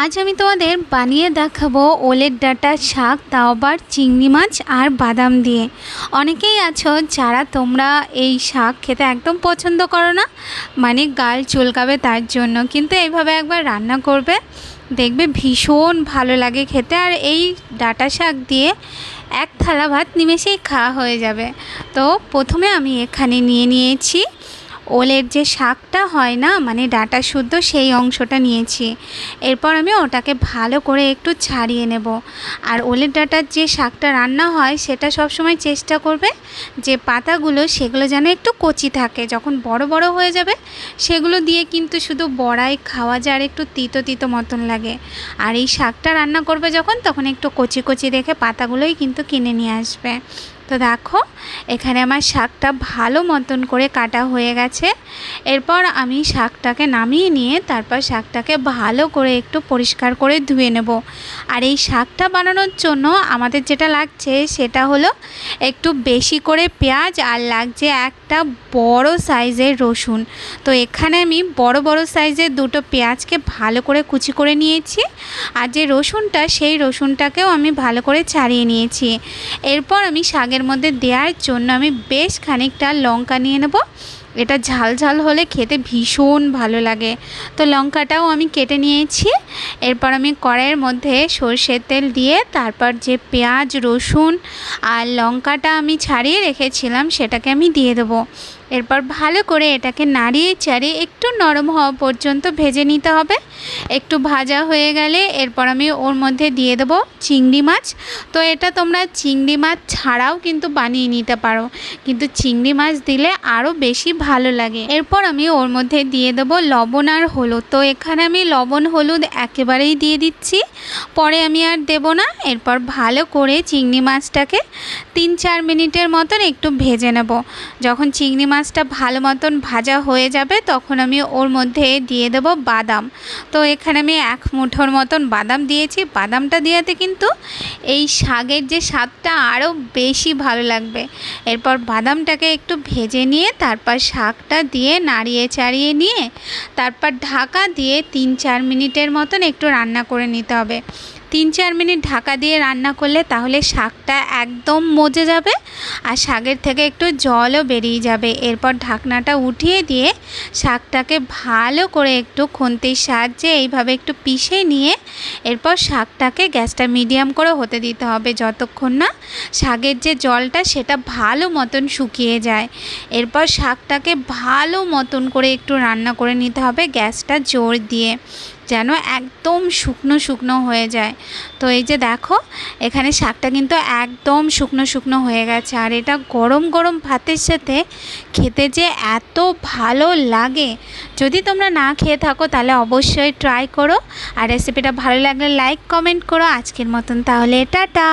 আজ আমি তোমাদের বানিয়ে দেখাবো ওলের ডাঁটা শাক, তাও আবার চিংড়ি মাছ আর বাদাম দিয়ে। অনেকেই আছো যারা তোমরা এই শাক খেতে একদম পছন্দ করো না, মানে গাল চুলকাবে তার জন্য, কিন্তু এইভাবে একবার রান্না করবে, দেখবে ভীষণ ভালো লাগে খেতে। আর এই ডাঁটা শাক দিয়ে এক থালা ভাত নিমেষেই খাওয়া হয়ে যাবে। তো প্রথমে আমি এখানে নিয়ে নিয়েছি ওলের যে শাকটা হয় না, মানে ডাঁটা শুদ্ধ সেই অংশটা নিয়েছি। এরপর আমি ওটাকে ভালো করে একটু ছাড়িয়ে নেব। আর ওলের ডাঁটার যে শাকটা রান্না হয় সেটা সবসময় চেষ্টা করবে যে পাতাগুলো সেগুলো যেন একটু কচি থাকে। যখন বড় বড় হয়ে যাবে সেগুলো দিয়ে কিন্তু শুধু বড়াই খাওয়া যায়, আর একটু তিতো তিতো মতন লাগে। আর এই শাকটা রান্না করবে যখন, তখন একটু কচি কচি দেখে পাতাগুলোই কিন্তু কিনে নিয়ে আসবে। তো দেখো এখানে আমার শাকটা ভালো মতন করে কাটা হয়ে গেছে। এরপর আমি শাকটাকে নামিয়ে নিয়ে তারপর শাকটাকে ভালো করে একটু পরিষ্কার করে ধুয়ে নেব। আর এই শাকটা বানানোর জন্য আমাদের যেটা লাগছে সেটা হলো একটু বেশি করে পেঁয়াজ, আর লাগছে একটা বড় সাইজের রসুন। তো এখানে আমি বড় বড় সাইজের দুটো পেঁয়াজকে ভালো করে কুচি করে নিয়েছি। আর যে রসুনটা, সেই রসুনটাকেও আমি ভালো করে ছাড়িয়ে নিয়েছি। এরপর আমি শাকের মধ্যে দেওয়ার জন্য আমি বেশ খানিকটা লঙ্কা নিয়ে নেব। এটা ঝাল ঝাল হলে খেতে ভীষণ ভালো লাগে। তো লঙ্কাটাও আমি কেটে নিয়েছি। এরপর আমি কড়াইয়ের মধ্যে সরষের তেল দিয়ে তারপর যে পেঁয়াজ, রসুন আর লঙ্কাটা আমি ছাড়িয়ে রেখেছিলাম সেটাকে আমি দিয়ে দেবো। এরপর ভালো করে এটাকে নাড়িয়ে চাড়িয়ে একটু নরম হওয়া পর্যন্ত ভেজে নিতে হবে। একটু ভাজা হয়ে গেলে এরপর আমি ওর মধ্যে দিয়ে দেবো চিংড়ি মাছ। তো এটা তোমরা চিংড়ি মাছ ছাড়াও কিন্তু বানিয়ে নিতে পারো, কিন্তু চিংড়ি মাছ দিলে আরও বেশি ভালো লাগে। এরপর আমি ওর মধ্যে দিয়ে দেবো লবণ আর হলুদ। তো এখানে আমি লবণ হলুদ একেবারেই দিয়ে দিচ্ছি, পরে আমি আর দেব না। এরপর ভালো করে চিংড়ি মাছটাকে 3-4 মিনিটের মতন একটু ভেজে নেব। যখন চিংড়ি মাছটা ভালো মতন ভাজা হয়ে যাবে তখন আমি ওর মধ্যে দিয়ে দেব বাদাম। তো এখানে আমি 1 মুঠোর মতন বাদাম দিয়েছি। বাদামটা দেওয়াতে কিন্তু এই শাকের যে স্বাদটা আরও বেশি ভালো লাগবে। এরপর বাদামটাকে একটু ভেজে নিয়ে তারপর শাকটা দিয়ে নাড়িয়ে চাড়িয়ে নিয়ে তারপর ঢাকা দিয়ে 3-4 মিনিটের মতন একটু রান্না করে নিতে হবে। 3-4 মিনিট ঢাকা দিয়ে রান্না করলে তাহলে শাকটা একদম মজে যাবে আর শাকের থেকে একটু জলও বেরিয়ে যাবে। এরপর ঢাকনাটা উঠিয়ে দিয়ে শাকটাকে ভালো করে একটু খুন্তির সাহায্যে এইভাবে একটু পিষে নিয়ে এরপর শাকটাকে গ্যাসটা মিডিয়াম করে হতে দিতে হবে, যতক্ষণ না শাকের যে জলটা সেটা ভালো মতন শুকিয়ে যায়। এরপর শাকটাকে ভালো মতন করে একটু রান্না করে নিতে হবে গ্যাসটা জোর দিয়ে, যেন একদম শুকনো শুকনো হয়ে যায়। তো এই যে দেখো এখানে শাকটা কিন্তু একদম শুকনো শুকনো হয়ে গেছে। আর এটা গরম গরম ভাতের সাথে খেতে যে এত ভালো লাগে, যদি তোমরা না খেয়ে থাকো তাহলে অবশ্যই ট্রাই করো। আর রেসিপিটা ভালো লাগলে লাইক কমেন্ট করো। আজকের মতন তাহলে টাটা।